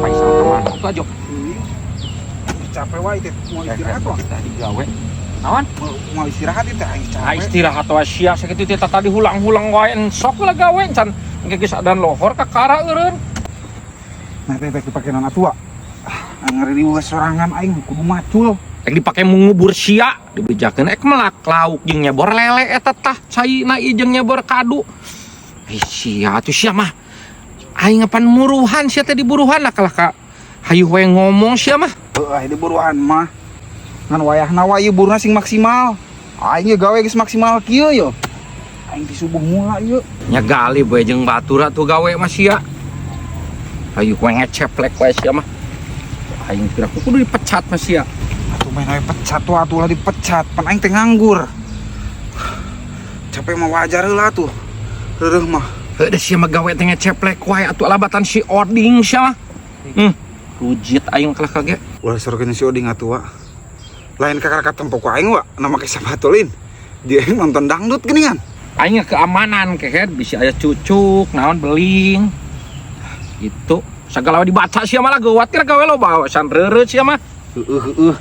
Paisal kemana tuh aja? Capek wae teh, mau istirahat wah. Tadi gawe. Naon? Mau istirahat teh aing capek. Istirahat wae sia sakitu teh tadi hulang-hulang wae sok lah gawe can engke geus adan lohor ka kara eureun. Nah teh dipake nana tua. Ngeri di sorangan aing kudu macul. Rek dipake mengubur sia, dibejakeun ek melak lauk jeung nyebor lele eta tah caina ieu jeung nyebor kadu. Sia atuh sia mah. Aing ngapan muruhan sia teh diburuhan lah ka hayu we ngomong sia mah. Heuh di buruan mah. Ngan wayahna wae ieu buruna sing maksimal. Aing ge gawe geus maksimal kieu yo. Aing di subuh mula ieu. Nya gali bae jeung batur atuh gawe mah sia. Hayu we ngeceplek wae sia mah. Aing kira kudu dipecat mah sia. Atuh main wae pecat tuh atuh lah dipecat. Pan aing teh nganggur. Capek mah wajar heula tuh. Heureuh mah. Heuh sia mah gawe teh ngeceplek wae atuh alabatan si Oding sia mah. Rujit aing kalah kage. Ulah sorokeun si Oding atuh wa. Lain kakak tempo ku aing wa, nama ke sabatulin. Dia nonton dangdut geuningan. Aing keamanan kehet bisa aya cucuk, naon beling. Itu sagala dibaca sia mah lah geuwat teh gawe loba san reureuh sia mah. Heuh.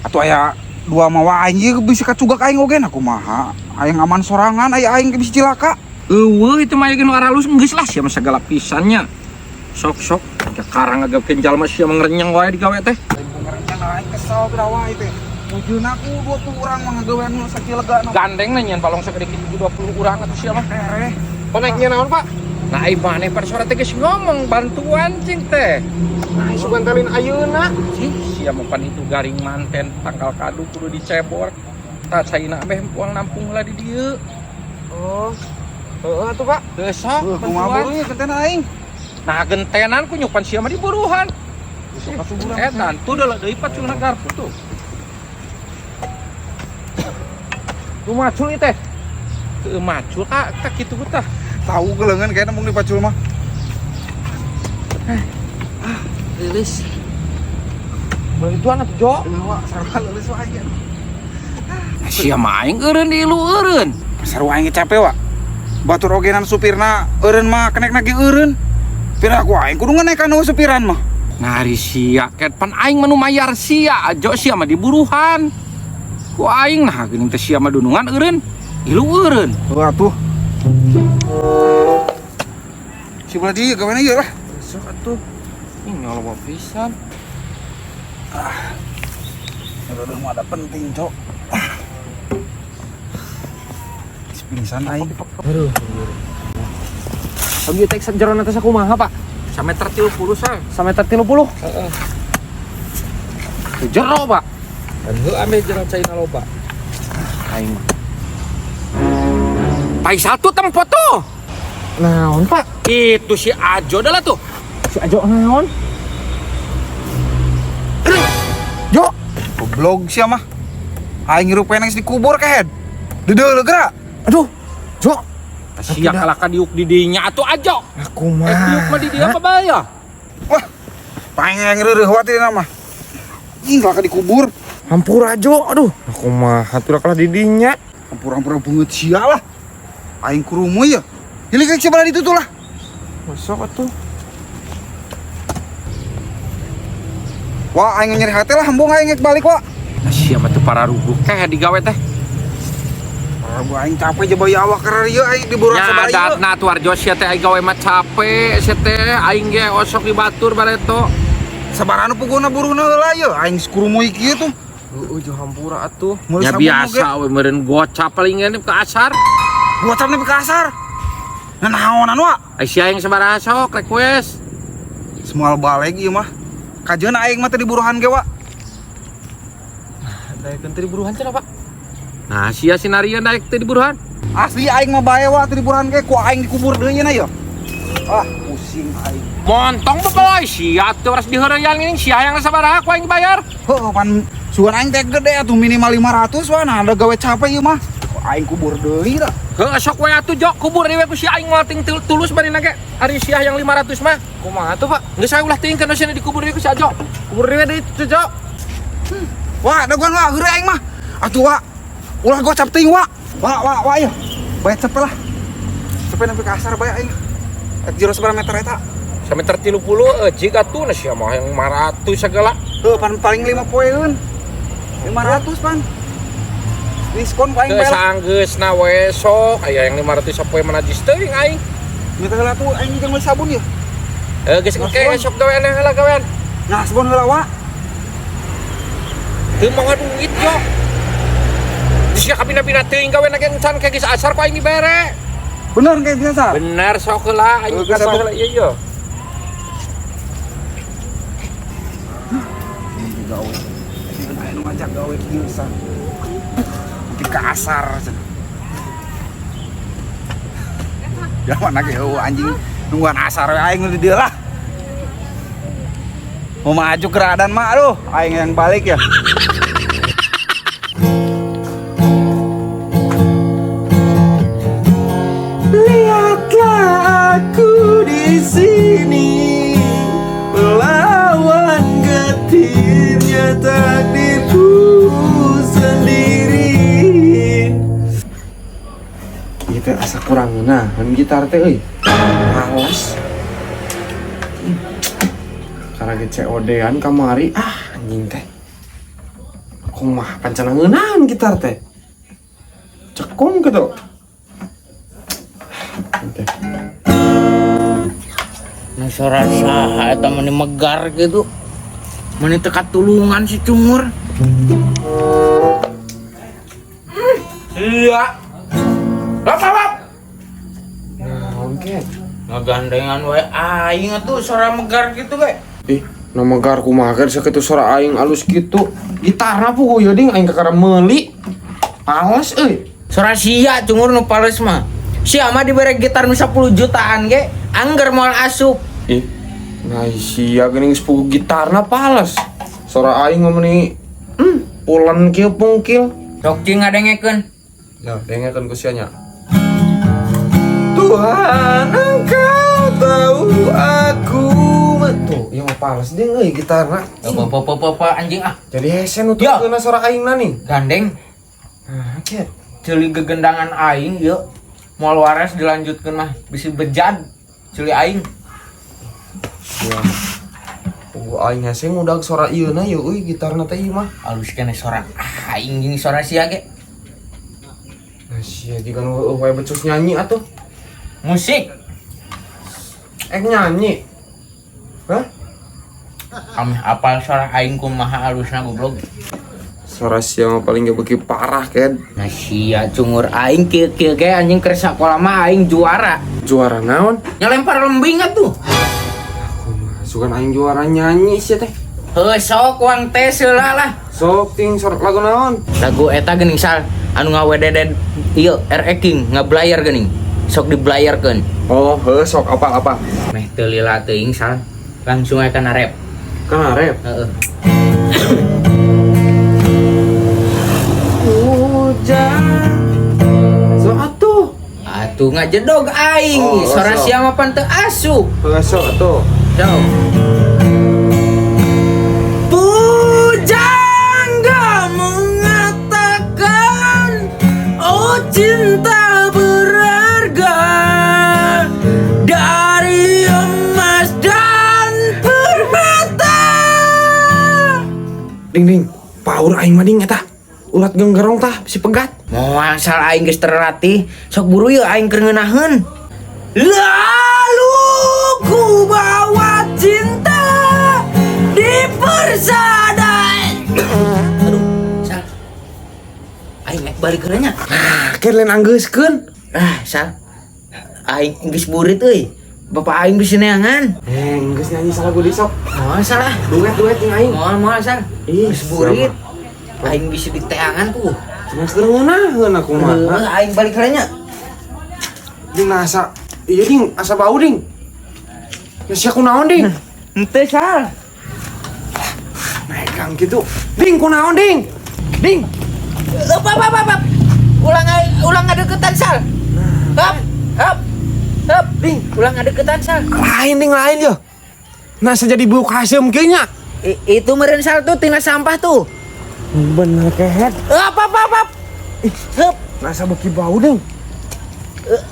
Atuh aya dua mah wae aing bisa kacugak aing oge na kumaha. Aing aman sorangan, aya aing bisa cilaka. Eueuh itu mah geus nu aralus geus lah sia mah sagala pisannya. Sok sekarang ngagapkeun jalma sia mah ngrenyeng wae digawe teh. Ngerenyeng aing kesal beda wae teh. Mujieun aku 20 urang mah ngagawean nu sakilegana. Gandeng na nyen palong sakedikit 20 urang atuh sia mah. Koneknya naon, Pak? Nah, ai maneh pada sore teh geus ngomong bantuan cing teh. Nah, isu bantalin ayeuna. Sia mah pan itu garing manten tanggal kadu kudu dicebor. Tah caina beh puang nampung lah di dieu. Oh. Heeh atuh, Pak. Geus sok Kumaha bantuan. beureum gentena aing. Nah gentenan ku nyupan sia mah di buruhan. Sok kasuburan. Edan tuh deuleu deui paculna garpu tuh. Lu macul ieu teh. Teu macul ka kitu tah. Tahu geuleungan kayaknya mung dipacul mah. Leuleus. Bantuan atuh Jo. Nyawa sarua leuleus wae. Sia mah aing eureun di ilu eureun. Sarua aing capek wa. Batur ogenan supirna eureun mah kenekna ge eureun. Pira aku aing kudu ngenekan we supiran mah. Ngari sia ket pan aing mah nu mayar sia ajo sia mah diburuhan. Ku aing nah geuning teh sia mah dunungan eureun. Ilu eureun. Heuh atuh. Si Bladi gaweana ieu lah. Sok atuh. Ih nyoloba pisan. Aduh mah ada penting, Cok. Pingsan aing. Aduh. Abi tek jeron atas aku kumaha, Pak? Sameter 30 sa. Sameter 30. Heeh. Jero, Pak. Dan heuh ame jero caina loba. Aing mah. Paisal tuh tempo tuh. Naon, Pak? Itu si Ajo dah lah tuh. Si Ajo naon? Jo, goblok sia mah. Aing ngirup peneng dikubur kehed. Dedeuleu geura. Aduh. Jo. Sia kalah kadiuk di dinya atuh Ajo. Aku mah. Diuk mah di dia apa bahaya? Wah, pengen ngeureuh wae nama. Ih, kalah dikubur. Hampura Jo. Aduh. Aku mah hatur kalah di dinya. Hampura-hampura beungeut sia lah. Aing kurumu ya. Hilik sebelah itu tuh lah. Masuk atuh. Wah, aing nyeri hati lah, hembung aing balik wah. Sia mah teu para ruguh keh digawe teh. Gua aing capek aja bayi awak karena ieu aing diburu sabaraha ieu. Nyadatna tuh Arjo sia teh aing gawe mah capek sia teh aing ge osok di batur bareto. Sabarana puguna buruna heula ieu, aing kurumu kieu tuh. Heueuh Jo hampura atuh. Ya biasa we meureun gocap paling ngene ke asar. Gocap nepi ka asar. Nah naonan wa? Ai sia aing sabaraha sok request. Semoal balik ieu mah. Kajeun aing mah teh diburuhan ge wa. Daekeun teh buruhan cenah, Pak. Nah sia sinarieun daek teh di buruhan. Asli aing mah bae wa teh diburuhan ge ku aing dikubur deui nya ieu. Ah, pusing aing. Montong beboy sia teh harus diheureuyang ini sia yang sabaraha ku aing bayar. Heuh pan sugan aing teh gede atuh minimal 500 wa nah ada gawe capek ieu mah. Aing kubur deui lah. Heuh sok we atuh Jo kubur ieu ku si aing moal ting tulus barina ge. Ari sia yang 500 mah. Kumaha tuh, Pak? Geus saya ulah tingkeun cenah dikubur ieu ku si Ajo. Kubur deui deui tuh, Jo. Wah, daguan wa heureuy aing mah. Atuh wa. Ulah gocap teuing wa. Wa ieu. Bae cepet lah. Cepet nepi ka asar bae aing. Ek jero sabaraha meter eta? Sameter 30 jika tuh na siya mah yang 500 segala. Paling 5 poeun. 500 pan. Diskon paling Geus bel. anggeus na we sok aya yang 500 sapoe manajis teuing aing. Minta heula tuh aing jeung beli sabun ya. Geus engke sok gawean heula gawean. Nah, sabun heula wa. Teu moga duit yo. Sia kapina-pina teuing gawean ge encan ke geus asar ku aing dibere. Bener kayak biasa. Bener sok heula aing Geus kasih satu. heula ieu yo. Gawe. Aing ngajak gawe kieu san. Di kasar. Ya mana ge anjing nungguan asar we aing di dieu lah. Mau maju keadaan mah aduh, aing yang balik ya. Lihatlah aku di sini melawan getirnya takdirku sendiri. Kita asa kurang nah, kan gitar teh euy. Males. Karena ge COD-an kamari anjing teh. Kumaha pancana ngeunahan gitar teh. Cekung gitu. Oke. Nasara saha eta meni megar gitu. Meni teka tulungan si Cungur. Iya. Lap. Nah, oke. Ngagandengan we aing atuh suara megar gitu we. Ih, nama gar kumaha keur sakitu suara aing alus kitu. Gitarna puguh ya ding aing kakara meuli. Awas euy. Suara sia Cungur nu pales mah. Sia mah dibere gitar nu 10 jutaan ge, angger moal asup. Ih, nah sia geuning sepugu gitarna pales. Suara aing ngomeni pulen kieu pungkil. Sok cing ngadengekeun. Ya, dengekeun ku sia nya. Tuhan, Engkau tahu aku. Tuh, yang pales ding euy gitarna. Apa anjing ah. Jadi hese nuturkeun suara aingna nih. Gandeng. Nah, oke. Ceuli gegendangan aing yeuh. Moal waras dilanjutkeun mah bisi bejad. Ceuli aing. Ya. Puguh aing hese ngudag suara ieuna yeuh euy gitarna teh ieu mah. Alus keneh suara aing jeung suara sia ge. Nah, sia jika nu wae becus nyanyi atuh. Musik. Nyanyi. Hah? Kami apal suara aing kumaha alusna goblok. Suara sia mah paling gak beki parah kan. Nah sia Cungur aing kieu ge anjing keur sakola mah aing juara. Juara naon? Nyalempar lembing atuh. Sugan aing juara nyanyi sia teh. Heuh sok uang teh seula lah. Sok ting sorok lagu naon? Lagu eta geuning sal anu ngawededen ieu RE King ngablayar geuning. Sok diblayarkeun. Oh, heuh sok apa? Meh teu lila teuing sal. Langsung aya kana rap. Kana rap. Heeh. Hujan. Sok atuh. Atuh ngajedog aing. Oh, Suara sok. sia mah pan teu asup. Heuh sok atuh. Sok. Pujangga mengatakan oh cinta berharga dari emas dan permata. Ding, paur aing mah ding eta. Ulat genggerong tah si pegat. Moal asal aing geus terlatih, sok buru yeuh aing keur ngeunaheun. Lalu ku bawa cinta di persada. Aduh, sal. Aing mek balik heula nya. Keur lain anggeuskeun. Sal. Aing geus burit euy. Bapak aing bisa neangan. Geus nyanyi salagu di sok. Moal salah. Duet jeung aing. Moal sal. Ih, Geus burit. Aing bisa diteangan tuh. Cenah keur ngeunaheun aku mah. Aing balik heula nya. Ding asa iya ding, asa bau ding. Ya sia kunaon ding? Henteu sal. Megang gitu. Ding kunaon ding? Ding. Apa. Ulang ngadeukeutan sal. Hap. Ding, ulang ngadeukeutan sal. Lain ding lain yo. Nah jadi bau kasem kieu nya. Itu meureun sal tuh tina sampah tuh. Bener kehet. Apa. Hep. Nasa beki bau ding.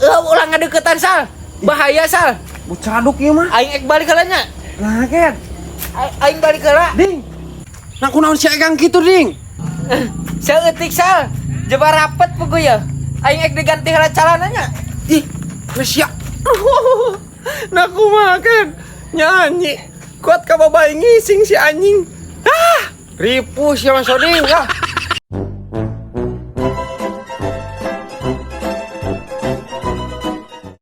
Ulang ngadeukeutan sal. Bahaya sal. Bucaduk ieu mah. Aing ek balik heula nya. Nah, Ken. Aing balik heula. Ding. Nah, kunaon si Egang kitu, Ding? Saeutik sal. Jebar rapet puguh ya. Aing ek diganti heula calananya. Ih, geus ya. Nah, kumaha Ken? Nyanyi. Kuat ka babae ngising si anjing. Ah, ripuh si Mas Oding. Wah.